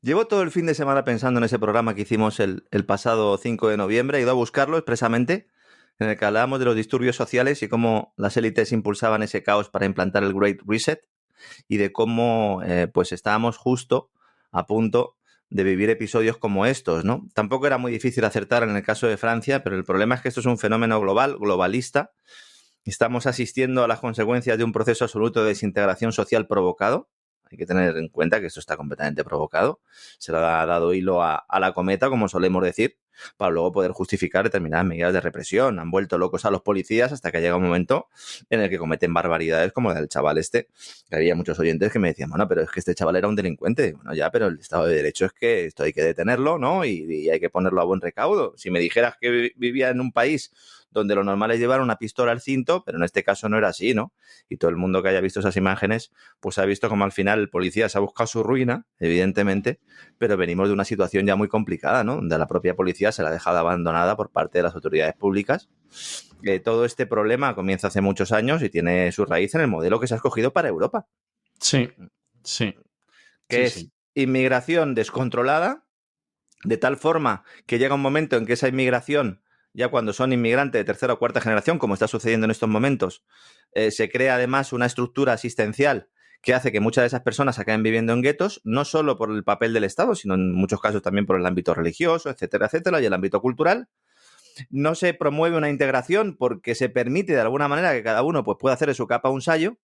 Llevo todo el fin de semana pensando en ese programa que hicimos el pasado 5 de noviembre. He ido a buscarlo expresamente, en el que hablábamos de los disturbios sociales y cómo las élites impulsaban ese caos para implantar el Great Reset y de cómo pues estábamos justo a punto de vivir episodios como estos, ¿no? Tampoco era muy difícil acertar en el caso de Francia, pero el problema es que esto es un fenómeno global, globalista. Estamos asistiendo a las consecuencias de un proceso absoluto de desintegración social provocado. Hay que tener en cuenta que esto está completamente provocado. Se le ha dado hilo a la cometa, como solemos decir, para luego poder justificar determinadas medidas de represión. Han vuelto locos a los policías hasta que llega un momento en el que cometen barbaridades como la del chaval este, que había muchos oyentes que me decían, bueno, pero es que este chaval era un delincuente. Bueno, ya, pero el Estado de Derecho es que esto hay que detenerlo, ¿no? Y hay que ponerlo a buen recaudo. Si me dijeras que vivía en un país donde lo normal es llevar una pistola al cinto, pero en este caso no era así, ¿no? Y todo el mundo que haya visto esas imágenes, pues ha visto como al final el policía se ha buscado su ruina, evidentemente, pero venimos de una situación ya muy complicada, ¿no? Donde a la propia policía se la ha dejado abandonada por parte de las autoridades públicas. Todo este problema comienza hace muchos años y tiene su raíz en el modelo que se ha escogido para Europa, Sí, sí, que sí, es sí. inmigración descontrolada, de tal forma que llega un momento en que esa inmigración, ya cuando son inmigrantes de tercera o cuarta generación, como está sucediendo en estos momentos, se crea además una estructura asistencial que hace que muchas de esas personas acaben viviendo en guetos, no solo por el papel del Estado, sino en muchos casos también por el ámbito religioso, etcétera, etcétera, y el ámbito cultural. No se promueve una integración porque se permite de alguna manera que cada uno pues, pueda hacer de su capa un sayo,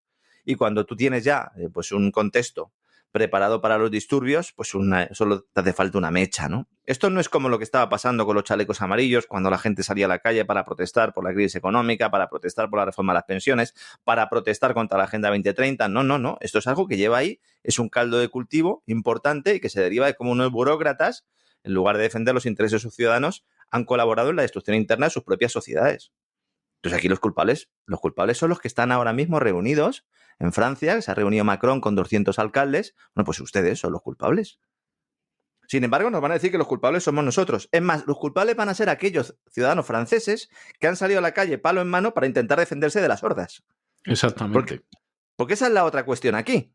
y cuando tú tienes ya pues un contexto preparado para los disturbios, pues solo te hace falta una mecha, ¿no? Esto no es como lo que estaba pasando con los chalecos amarillos, cuando la gente salía a la calle para protestar por la crisis económica, para protestar por la reforma de las pensiones, para protestar contra la Agenda 2030. No, no, no. Esto es algo que lleva ahí, es un caldo de cultivo importante y que se deriva de cómo unos burócratas, en lugar de defender los intereses de sus ciudadanos, han colaborado en la destrucción interna de sus propias sociedades. Entonces aquí los culpables son los que están ahora mismo reunidos en Francia, que se ha reunido Macron con 200 alcaldes. Bueno, pues ustedes son los culpables. Sin embargo, nos van a decir que los culpables somos nosotros. Es más, los culpables van a ser aquellos ciudadanos franceses que han salido a la calle palo en mano para intentar defenderse de las hordas. Exactamente. Porque esa es la otra cuestión aquí.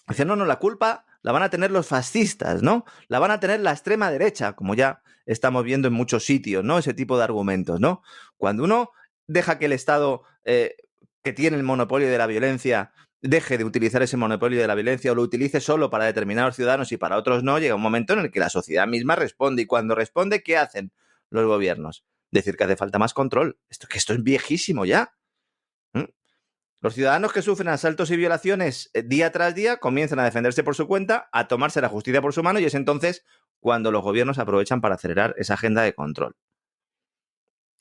Dicen, no, la culpa la van a tener los fascistas, ¿no? La van a tener la extrema derecha, como ya estamos viendo en muchos sitios, ¿no? Ese tipo de argumentos, ¿no? Cuando uno deja que el Estado, que tiene el monopolio de la violencia, deje de utilizar ese monopolio de la violencia o lo utilice solo para determinados ciudadanos y para otros no, llega un momento en el que la sociedad misma responde. Y cuando responde, ¿qué hacen los gobiernos? Decir que hace falta más control. Esto es viejísimo ya. ¿Mm? Los ciudadanos que sufren asaltos y violaciones día tras día comienzan a defenderse por su cuenta, a tomarse la justicia por su mano, y es entonces cuando los gobiernos aprovechan para acelerar esa agenda de control.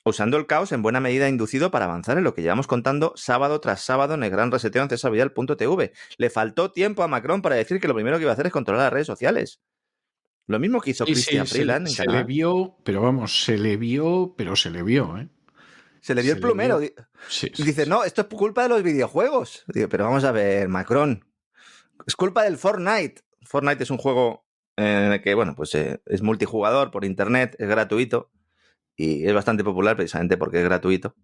Usando el caos en buena medida inducido para avanzar en lo que llevamos contando sábado tras sábado en el gran reseteo en cesarvidal.tv. Le faltó tiempo a Macron para decir que lo primero que iba a hacer es controlar las redes sociales. Lo mismo que hizo Sí, sí, Chrystia Freeland en se le Canadá. vio, pero vamos, se le vio, pero se le vio, ¿eh? Se le vio el plumero. Sí, sí, Dice, sí. no, esto es culpa de los videojuegos. Digo, pero vamos a ver, Macron. Es culpa del Fortnite. Fortnite es un juego en el que, bueno, pues es multijugador por internet, es gratuito y es bastante popular precisamente porque es gratuito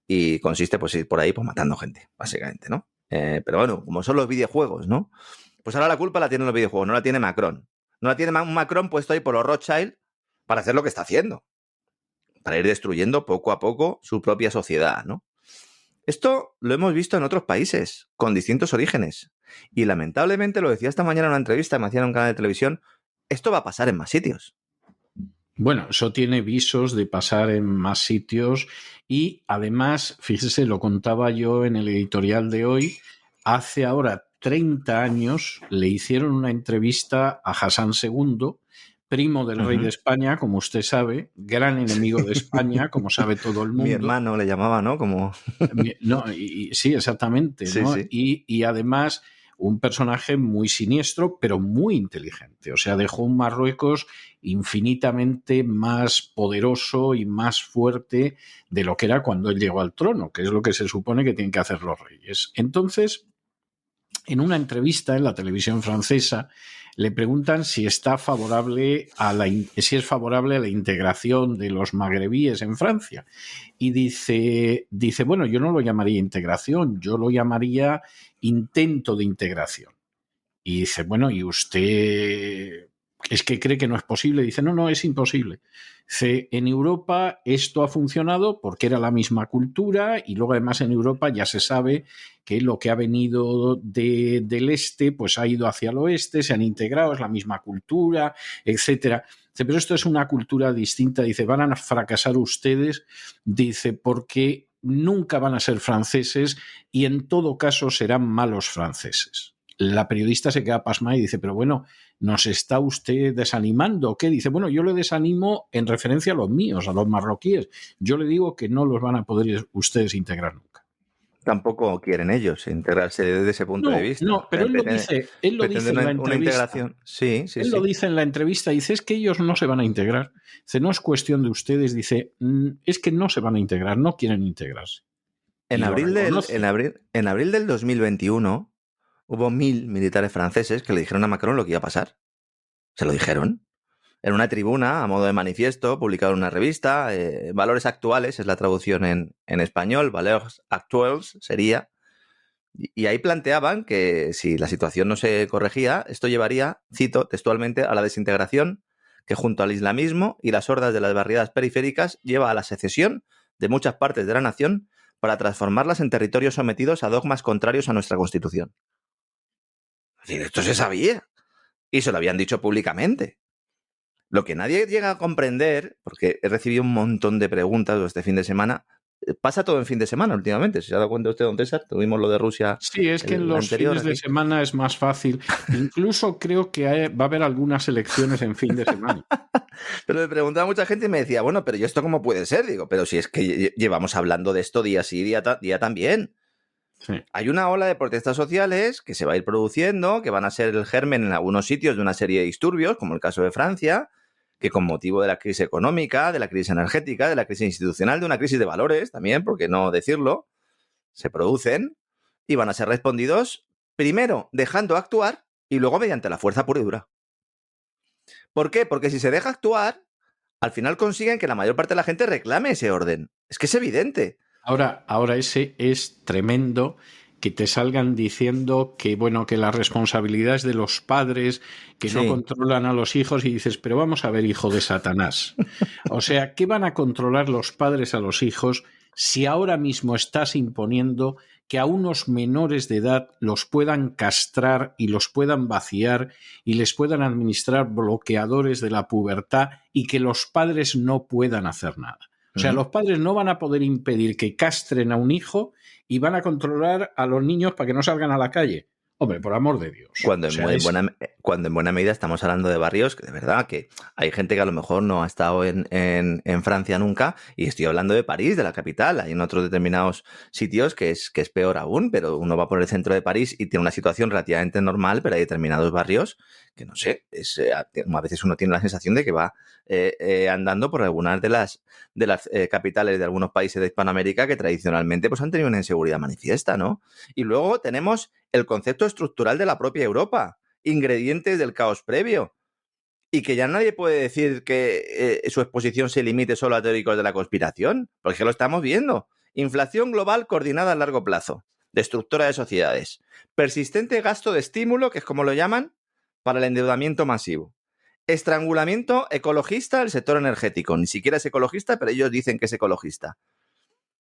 y consiste, pues, ir por ahí pues matando gente, básicamente, ¿no? Pero bueno, como son los videojuegos, ¿no? Pues ahora la culpa la tienen los videojuegos, no la tiene Macron. No la tiene un Macron puesto ahí por los Rothschild para hacer lo que está haciendo, para ir destruyendo poco a poco su propia sociedad, ¿no? Esto lo hemos visto en otros países, con distintos orígenes. Y lamentablemente, lo decía esta mañana en una entrevista, me hacían en un canal de televisión, esto va a pasar en más sitios. Bueno, eso tiene visos de pasar en más sitios y además, fíjese, lo contaba yo en el editorial de hoy, hace ahora 30 años le hicieron una entrevista a Hassan II, primo del rey de España, como usted sabe, gran enemigo de España, como sabe todo el mundo. Mi hermano le llamaba, ¿no? Como... No, sí, exactamente, sí, ¿no? Sí. Y además un personaje muy siniestro, pero muy inteligente. O sea, dejó un Marruecos infinitamente más poderoso y más fuerte de lo que era cuando él llegó al trono, que es lo que se supone que tienen que hacer los reyes. Entonces, en una entrevista en la televisión francesa, le preguntan si está favorable si es favorable a la integración de los magrebíes en Francia. Y dice, bueno, yo no lo llamaría integración, yo lo llamaría intento de integración. Y dice, bueno, ¿y usted es que cree que no es posible? Dice, no, no, es imposible. Dice, en Europa esto ha funcionado porque era la misma cultura y luego además en Europa ya se sabe que lo que ha venido del este pues ha ido hacia el oeste, se han integrado, es la misma cultura, etcétera. Dice, pero esto es una cultura distinta. Dice, van a fracasar ustedes, dice, porque nunca van a ser franceses y en todo caso serán malos franceses. La periodista se queda pasmada y dice, pero bueno, ¿nos está usted desanimando o qué? Dice, bueno, yo le desanimo en referencia a los míos, a los marroquíes. Yo le digo que no los van a poder ustedes integrar nunca. Tampoco quieren ellos integrarse desde ese punto de No, vista. no, pero él lo dice Pretenden en la una entrevista. integración. Sí, sí, Él lo sí. dice en la entrevista, dice, es que ellos no se van a integrar. Dice, no es cuestión de ustedes, dice, es que no se van a integrar, no quieren integrarse. En Y lo abril reconoce. en abril del 2021 hubo 1.000 militares franceses que le dijeron a Macron lo que iba a pasar. Se lo dijeron. En una tribuna, a modo de manifiesto, publicado en una revista, Valores Actuales, es la traducción en español, Valeurs Actuels sería, y ahí planteaban que si la situación no se corregía, esto llevaría, cito textualmente, a la desintegración que junto al islamismo y las hordas de las barriadas periféricas lleva a la secesión de muchas partes de la nación para transformarlas en territorios sometidos a dogmas contrarios a nuestra Constitución. Es decir, esto se sabía y se lo habían dicho públicamente. Lo que nadie llega a comprender, porque he recibido un montón de preguntas este fin de semana, pasa todo en fin de semana últimamente. ¿Se ha dado cuenta usted, don César? Tuvimos lo de Rusia Sí, es que en el los anterior fines de aquí. semana es más fácil. Incluso creo que va a haber algunas elecciones en fin de semana. Pero me preguntaba mucha gente y me decía, bueno, pero ¿y esto cómo puede ser? Digo, pero si es que llevamos hablando de esto día sí, día también. Sí. Hay una ola de protestas sociales que se va a ir produciendo, que van a ser el germen en algunos sitios de una serie de disturbios, como el caso de Francia, que con motivo de la crisis económica, de la crisis energética, de la crisis institucional, de una crisis de valores también, por qué no decirlo, se producen y van a ser respondidos primero dejando actuar y luego mediante la fuerza pura y dura. ¿Por qué? Porque si se deja actuar, al final consiguen que la mayor parte de la gente reclame ese orden. Es que es evidente. Ahora ese es tremendo que te salgan diciendo que, bueno, que la responsabilidad es de los padres, que no Sí. controlan a los hijos y dices, pero vamos a ver, hijo de Satanás. O sea, ¿qué van a controlar los padres a los hijos si ahora mismo estás imponiendo que a unos menores de edad los puedan castrar y los puedan vaciar y les puedan administrar bloqueadores de la pubertad y que los padres no puedan hacer nada? O sea, los padres no van a poder impedir que castren a un hijo y van a controlar a los niños para que no salgan a la calle. Hombre, por amor de Dios. Cuando O en, sea, cuando en buena medida estamos hablando de barrios que de verdad que hay gente que a lo mejor no ha estado en Francia nunca, y estoy hablando de París, de la capital. Hay en otros determinados sitios que es peor aún, pero uno va por el centro de París y tiene una situación relativamente normal, pero hay determinados barrios que no sé, a veces uno tiene la sensación de que va andando por algunas de las capitales de algunos países de Hispanoamérica que tradicionalmente pues, han tenido una inseguridad manifiesta, ¿no? Y luego tenemos el concepto estructural de la propia Europa, ingredientes del caos previo, y que ya nadie puede decir que su exposición se limite solo a teóricos de la conspiración, porque lo estamos viendo. Inflación global coordinada a largo plazo, destructora de sociedades, persistente gasto de estímulo, que es como lo llaman, para el endeudamiento masivo. Estrangulamiento ecologista del sector energético. Ni siquiera es ecologista, pero ellos dicen que es ecologista.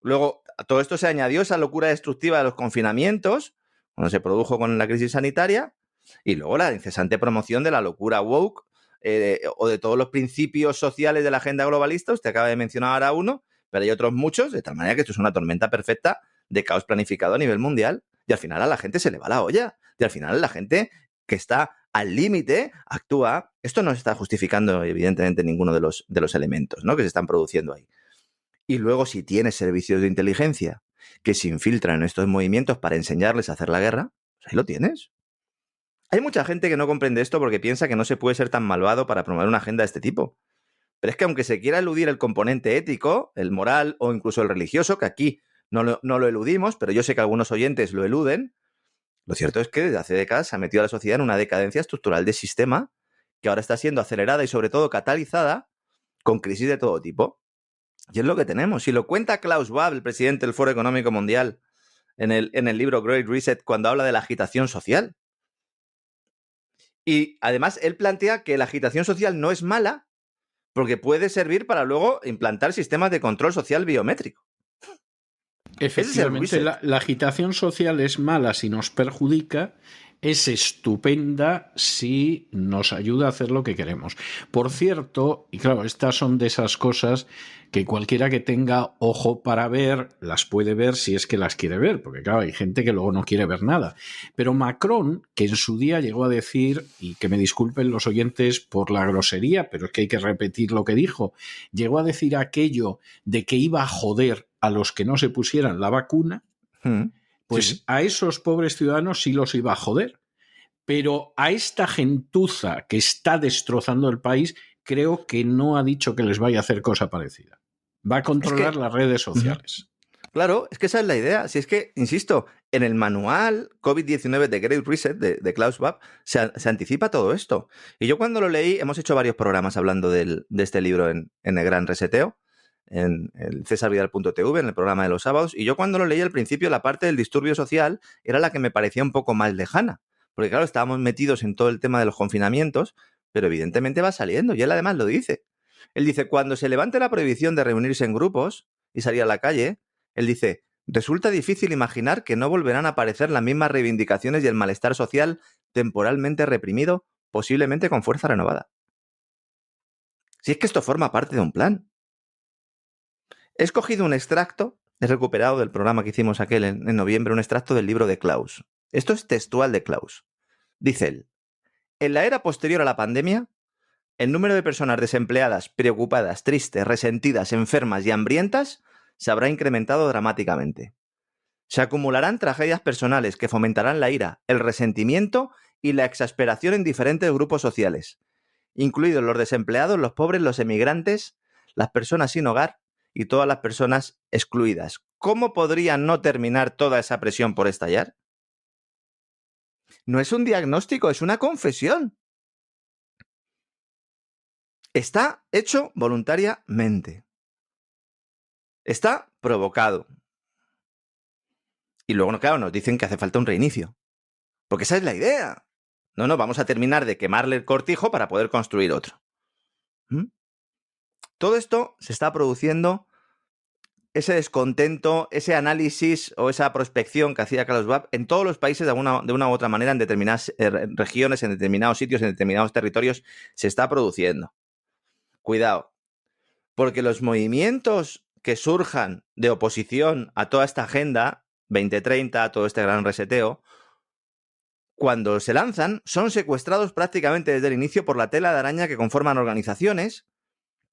Luego, a todo esto se añadió esa locura destructiva de los confinamientos, cuando se produjo con la crisis sanitaria, y luego la incesante promoción de la locura woke o de todos los principios sociales de la agenda globalista. Usted acaba de mencionar ahora uno, pero hay otros muchos, de tal manera que esto es una tormenta perfecta de caos planificado a nivel mundial, y al final a la gente se le va la olla, y al final la gente que está al límite actúa. Esto no se está justificando, evidentemente, ninguno de los elementos, ¿no?, que se están produciendo ahí. Y luego, si tienes servicios de inteligencia que se infiltran en estos movimientos para enseñarles a hacer la guerra, pues ahí lo tienes. Hay mucha gente que no comprende esto porque piensa que no se puede ser tan malvado para promover una agenda de este tipo. Pero es que aunque se quiera eludir el componente ético, el moral o incluso el religioso, que aquí no lo eludimos, pero yo sé que algunos oyentes lo eluden, lo cierto es que desde hace décadas se ha metido a la sociedad en una decadencia estructural de sistema que ahora está siendo acelerada y sobre todo catalizada con crisis de todo tipo. Y es lo que tenemos. Y lo cuenta Klaus Schwab, el presidente del Foro Económico Mundial, en el libro Great Reset, cuando habla de la agitación social. Y además él plantea que la agitación social no es mala porque puede servir para luego implantar sistemas de control social biométrico. Ese es el Efectivamente, reset. la agitación social es mala si nos perjudica, es estupenda si nos ayuda a hacer lo que queremos. Por cierto, y claro, estas son de esas cosas que cualquiera que tenga ojo para ver, las puede ver si es que las quiere ver, porque claro, hay gente que luego no quiere ver nada. Pero Macron, que en su día llegó a decir, y que me disculpen los oyentes por la grosería, pero es que hay que repetir lo que dijo, llegó a decir aquello de que iba a joder a los que no se pusieran la vacuna, pues Sí. a esos pobres ciudadanos sí los iba a joder. Pero a esta gentuza que está destrozando el país, creo que no ha dicho que les vaya a hacer cosa parecida. Va a Es controlar que, las redes sociales. claro, es que esa es la idea. Si es que, insisto, en el manual COVID-19 de Great Reset de Klaus Schwab se anticipa todo esto. Y yo cuando lo leí, hemos hecho varios programas hablando de este libro en el Gran Reseteo, en el cesarvidal.tv, en el programa de los sábados, y yo cuando lo leí al principio, la parte del disturbio social era la que me parecía un poco más lejana. Porque claro, estábamos metidos en todo el tema de los confinamientos, pero evidentemente va saliendo, y él además lo dice. Él dice, cuando se levante la prohibición de reunirse en grupos y salir a la calle, él dice, resulta difícil imaginar que no volverán a aparecer las mismas reivindicaciones y el malestar social temporalmente reprimido, posiblemente con fuerza renovada. Si es que esto forma parte de un plan. He escogido un extracto, he recuperado del programa que hicimos aquel en noviembre, un extracto del libro de Klaus. Esto es textual de Klaus. Dice él, en la era posterior a la pandemia, el número de personas desempleadas, preocupadas, tristes, resentidas, enfermas y hambrientas se habrá incrementado dramáticamente. Se acumularán tragedias personales que fomentarán la ira, el resentimiento y la exasperación en diferentes grupos sociales, incluidos los desempleados, los pobres, los emigrantes, las personas sin hogar y todas las personas excluidas. ¿Cómo podría no terminar toda esa presión por estallar? No es un diagnóstico, es una confesión. Está hecho voluntariamente. Está provocado. Y luego, claro, nos dicen que hace falta un reinicio. Porque esa es la idea. No, vamos a terminar de quemarle el cortijo para poder construir otro. ¿Mm? Todo esto se está produciendo, ese descontento, ese análisis o esa prospección que hacía Klaus Schwab en todos los países de una u otra manera, en determinadas regiones, en determinados sitios, en determinados territorios, se está produciendo. Cuidado, porque los movimientos que surjan de oposición a toda esta agenda 2030, a todo este gran reseteo, cuando se lanzan, son secuestrados prácticamente desde el inicio por la tela de araña que conforman organizaciones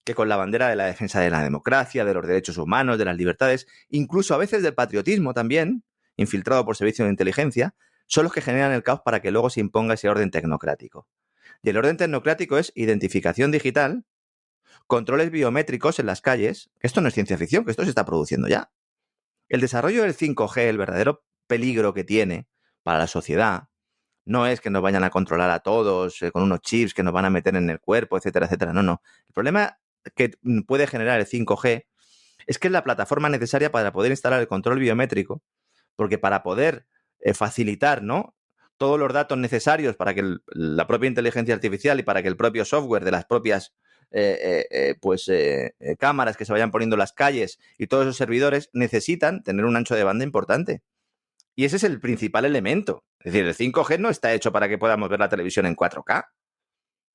que con la bandera de la defensa de la democracia, de los derechos humanos, de las libertades, incluso a veces del patriotismo también, infiltrado por servicios de inteligencia, son los que generan el caos para que luego se imponga ese orden tecnocrático. Y el orden tecnocrático es identificación digital, controles biométricos en las calles, que esto no es ciencia ficción, que esto se está produciendo ya. El desarrollo del 5G, el verdadero peligro que tiene para la sociedad, no es que nos vayan a controlar a todos con unos chips que nos van a meter en el cuerpo, etcétera, etcétera. No. El problema que puede generar el 5G es que es la plataforma necesaria para poder instalar el control biométrico, porque para poder facilitar, ¿no?, todos los datos necesarios para que la propia inteligencia artificial y para que el propio software de las propias cámaras que se vayan poniendo en las calles y todos esos servidores necesitan tener un ancho de banda importante. Y ese es el principal elemento. Es decir, el 5G no está hecho para que podamos ver la televisión en 4K.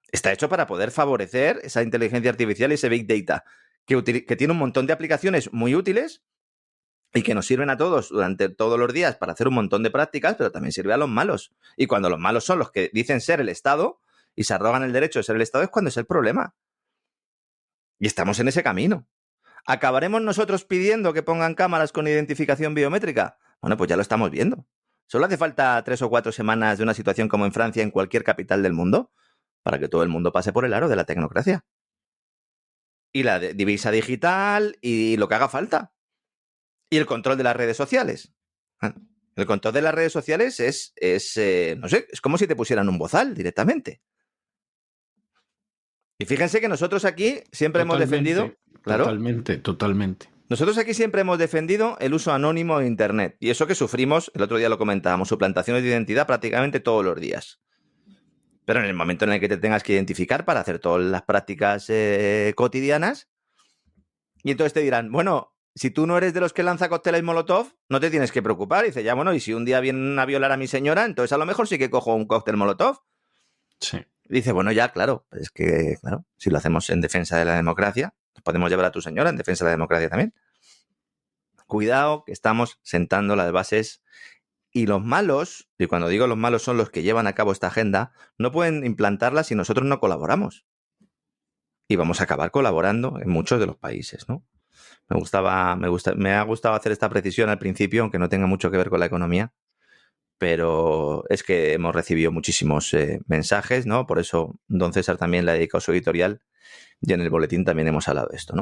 Está hecho para poder favorecer esa inteligencia artificial y ese Big Data, que tiene un montón de aplicaciones muy útiles y que nos sirven a todos durante todos los días para hacer un montón de prácticas, pero también sirve a los malos. Y cuando los malos son los que dicen ser el Estado y se arrogan el derecho de ser el Estado, es cuando es el problema. Y estamos en ese camino. ¿Acabaremos nosotros pidiendo que pongan cámaras con identificación biométrica? Bueno, pues ya lo estamos viendo. Solo hace falta 3 o 4 semanas de una situación como en Francia, en cualquier capital del mundo, para que todo el mundo pase por el aro de la tecnocracia. Y la divisa digital y lo que haga falta. Y el control de las redes sociales. El control de las redes sociales no sé, es como si te pusieran un bozal directamente. Y fíjense que nosotros aquí siempre hemos defendido... Claro, Totalmente. nosotros aquí siempre hemos defendido el uso anónimo de Internet. Y eso que sufrimos, el otro día lo comentábamos, suplantaciones de identidad prácticamente todos los días. Pero en el momento en el que te tengas que identificar para hacer todas las prácticas cotidianas, y entonces te dirán, bueno, si tú no eres de los que lanza cócteles Molotov, no te tienes que preocupar. Y dice, ya, bueno, y si un día vienen a violar a mi señora, entonces a lo mejor sí que cojo un cóctel Molotov. Sí. Y dice, bueno, ya, claro, es que, claro, si lo hacemos en defensa de la democracia, podemos llevar a tu señora en defensa de la democracia también. Cuidado, que estamos sentando las bases. Y los malos, y cuando digo los malos son los que llevan a cabo esta agenda, no pueden implantarla si nosotros no colaboramos. Y vamos a acabar colaborando en muchos de los países, ¿no? Me ha gustado hacer esta precisión al principio, aunque no tenga mucho que ver con la economía, pero es que hemos recibido muchísimos mensajes, ¿no? Por eso Don César también le ha dedicado su editorial y en el boletín también hemos hablado de esto, ¿no?